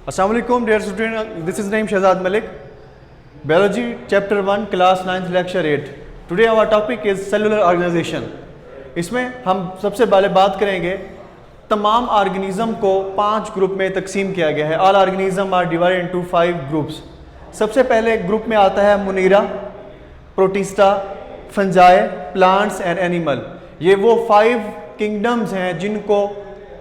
Assalamu alaikum dear student, this is Naeem Shahzad Malik, Biology Chapter 1 Class 9th Lecture 8. Today our topic is cellular organization. इसमें हम सबसे पहले बात करेंगे तमाम ऑर्गेनिज्म को 5 ग्रुप में तकसीम किया गया है. All organisms are divided into 5 groups. सबसे पहले ग्रुप में आता है Monera, Protista, Fungi, plants and animal. ये वो 5 किंगडम्स हैं जिनको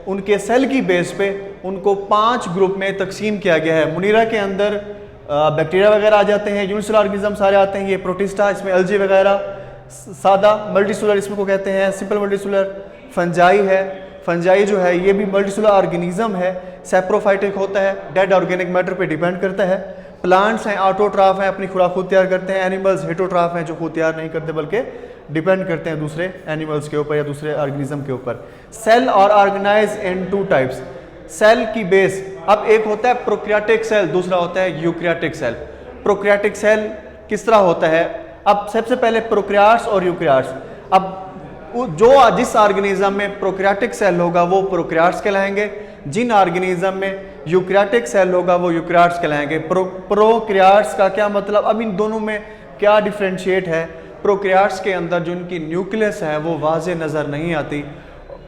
उनके सेल की बेस पे उनको 5 ग्रुप में तकसीम किया गया है. मुनीरा के अंदर बैक्टीरिया वगैरह आ जाते हैं, यूनिसेलुलर ऑर्गेनिज्म सारे आते हैं. ये प्रोटिस्टा, इसमें एल्गी वगैरह, सादा मल्टीसेलुलर इसमें को कहते हैं, सिंपल मल्टीसेलुलर. फंजाई है, फंजाई जो है ये भी मल्टीसेलुलर ऑर्गेनिज्म है, सेप्रोफाइटिक होता है, डेड ऑर्गेनिक मैटर पे डिपेंड करता है. प्लांट्स हैं, ऑटोट्राफ हैं, अपनी खुराक खुद तैयार करते हैं. एनिमल्स हेटोट्राफ हैं जो खुद तैयार नहीं करते बल्कि डिपेंड करते हैं दूसरे एनिमल्स के ऊपर या दूसरे ऑर्गेनिज्म के ऊपर. सेल और ऑर्गेनाइज इन 2 टाइप्स. सेल की बेस, अब एक होता है प्रोकैरियोटिक सेल, दूसरा होता है यूकैरियोटिक सेल. प्रोकैरियोटिक सेल किस तरह होता है? अब सबसे पहले प्रोकैरियोट्स और यूकैरियोट्स. अब जो जिस ऑर्गेनिज्म में प्रोकैरियोटिक सेल होगा वो प्रोकैरियोट्स कहलाएंगे, जिन ऑर्गेनिज्म में यूकैरियोटिक सेल होगा वो यूकैरियोट्स कहलाएंगे. प्रोकैरियोट्स का क्या मतलब? अब इन दोनों में क्या डिफ्रेंशिएट है? प्रोकैरियोट्स के अंदर जो उनकी न्यूक्लियस है वो वाज़े नज़र नहीं आती,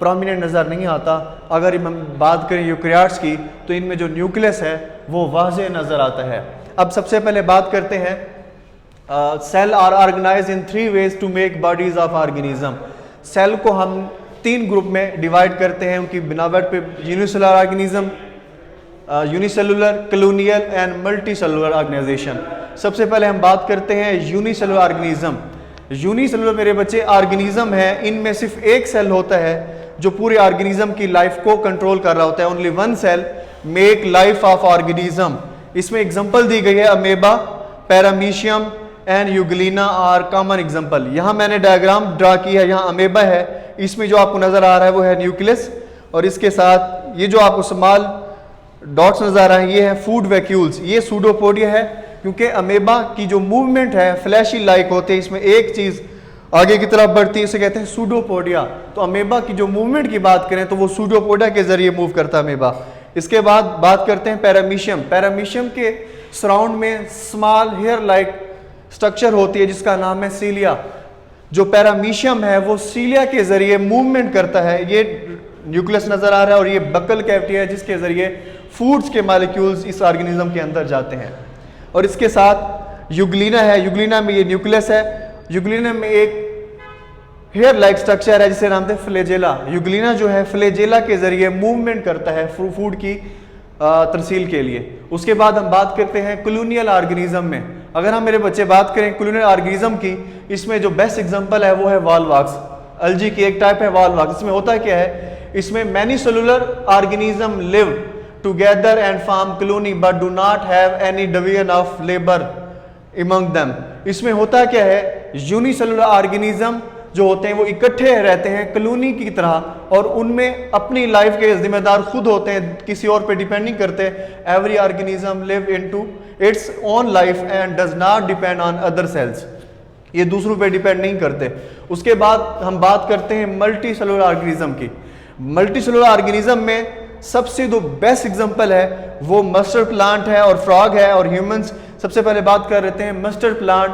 प्रोमिनेंट नज़र नहीं आता. अगर हम बात करें यूकैरियोट्स की तो इनमें जो न्यूक्लियस है वो वाज़े नज़र आता है. अब सबसे पहले बात करते हैं cell are organise in 3 ways to make bodies of organism. Cell को हम 3 ग्रुप में डिवाइड करते हैं उनकी बनावट पे. Unicellular organism, unicellular, colonial and multicellular organisation. सबसे पहले हम बात करते हैं यूनिसेलुलर ऑर्गेनिज्म. यूनिसेलुलर मेरे बच्चे ऑर्गेनिज्म है, इनमें सिर्फ एक सेल होता है जो पूरे ऑर्गेनिज्म की लाइफ को कंट्रोल कर रहा होता है. Only 1 cell make life of organism. इसमें एग्जांपल दी गई है amoeba, paramecium and euglena are common example. यहाँ मैंने डायग्राम ड्रा किया है. यहाँ अमेबा है, इसमें जो आपको नजर आ रहा है वो है न्यूक्लियस, और इसके साथ ये जो आपको स्मॉल डॉट्स नजर आ रहे हैं ये है फूड वैक्यूल्स. ये सूडोपोडिया है क्योंकि अमेबा की जो मूवमेंट है फ्लैशी लाइक होते हैं, इसमें एक चीज आगे की तरफ बढ़ती है, इसे कहते हैं सूडोपोडिया. तो अमेबा की जो मूवमेंट की बात करें तो वो सूडोपोडिया के जरिए मूव करता है अमेबा. इसके बाद बात करते हैं पैरामीशियम. पैरामीशियम के सराउंड में स्मॉल हेयर लाइक स्ट्रक्चर होती है जिसका नाम है सीलिया. जो पैरामीशियम है वो सीलिया के जरिए मूवमेंट करता है. ये न्यूक्लियस नजर आ रहा है और ये बकल कैविटी है जिसके जरिए फूड्स के मॉलिक्यूल्स इस ऑर्गेनिज्म के अंदर जाते हैं. और इसके साथ यूग्लिना है. यूग्लिना में ये न्यूक्लियस है. यूग्लिना में एक हेयर लाइक स्ट्रक्चर है जिसे नाम है फ्लैजेला. यूग्लिना जो है फ्लैजेला के जरिए मूवमेंट करता है फूड की तरसील के लिए. उसके बाद हम बात करते हैं कॉलोनियल ऑर्गेनिज्म में. अगर हम मेरे बच्चे बात करें कॉलोनियल ऑर्गेनिज्म की, इसमें जो बेस्ट एग्जांपल है वो है वॉलवॉक्स. एल्गी की एक टाइप है वॉलवॉक्स. इसमें होता क्या है? इसमें many cellular organism live together and form colony but do not have any division of labour among them. इसमें होता क्या है? यूनिसेलुलर ऑर्गेनिज्म जो होते हैं वो इकट्ठे रहते हैं कॉलोनी की तरह और उनमें अपनी लाइफ के जिम्मेदार खुद होते हैं, किसी और पे डिपेंड नहीं करते. Every organism live into its own life and does not depend on other sales. ये दूसरों पे डिपेंड नहीं करते. उसके बाद हम बात करते हैं मल्टी सेलुलर ऑर्गेनिज्म की. मल्टी सेलुलर ऑर्गेनिज्म में सबसे जो बेस्ट एग्जांपल है वो मस्टर्ड प्लांट है और फ्रॉग है और ह्यूमंस. सबसे पहले बात कर रहे हैं मस्टर्ड प्लांट.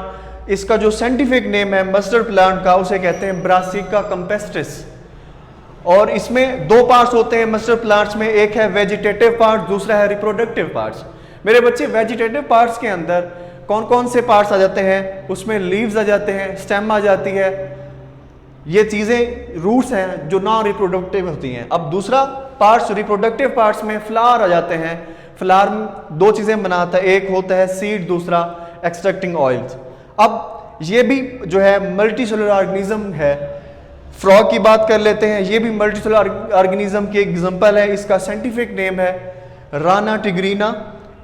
इसका जो साइंटिफिक नेम है मस्टर्ड प्लांट का उसे कहते हैं ब्रासिका कैम्पेस्ट्रिस. और इसमें 2 पार्ट्स होते हैं मस्टर्ड प्लांट्स में. एक है वेजिटेटिव पार्ट, दूसरा है रिप्रोडक्टिव पार्ट्स. मेरे बच्चे वेजिटेटिव पार्ट्स के अंदर कौन कौन से पार्ट्स आ जाते हैं? उसमें लीव्स आ जाते हैं, स्टेम आ जाती है, ये चीजें रूट्स हैं जो नॉन रिप्रोडक्टिव होती हैं. अब दूसरा पार्ट्स रिप्रोडक्टिव पार्ट्स में फ्लावर आ जाते हैं. फ्लावर 2 चीजें बनाता है, एक होता है सीड, दूसरा एक्सट्रैक्टिंग ऑयल्स. अब ये भी जो है मल्टी सेलुलर ऑर्गेनिज्म है. फ्रॉग की बात कर लेते हैं. ये भी मल्टी सेलुलर ऑर्गेनिज्म की एग्जांपल है. इसका साइंटिफिक नेम है राना टिग्रीना.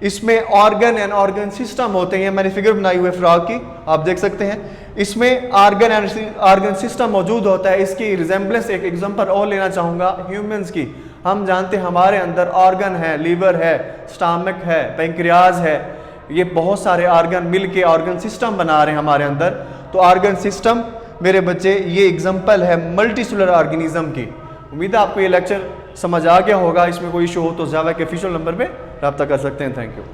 इसमें ऑर्गन एंड ऑर्गन सिस्टम होते हैं. मैंने फिगर बनाई हुई है फ्रॉग की, आप देख सकते हैं. इसमें ऑर्गन एंड ऑर्गन सिस्टम मौजूद होता है. इसकी रिजेंबलेंस एक एग्जांपल और लेना चाहूँगा ह्यूमंस की. हम जानते हैं हमारे अंदर ऑर्गन है, लीवर है, स्टमक है, पैंक्रियाज है. ये बहुत सारे ऑर्गन मिल के ऑर्गन सिस्टम बना रहे हैं हमारे अंदर. तो ऑर्गन सिस्टम मेरे बच्चे ये एग्जांपल है मल्टी सेलुलर ऑर्गेनिज्म की. उम्मीद है आपको ये लेक्चर समझ आ गया होगा. इसमें कोई इशू हो तो जावा के ऑफिशियल नंबर पे रब्ता कर सकते हैं। Thank you.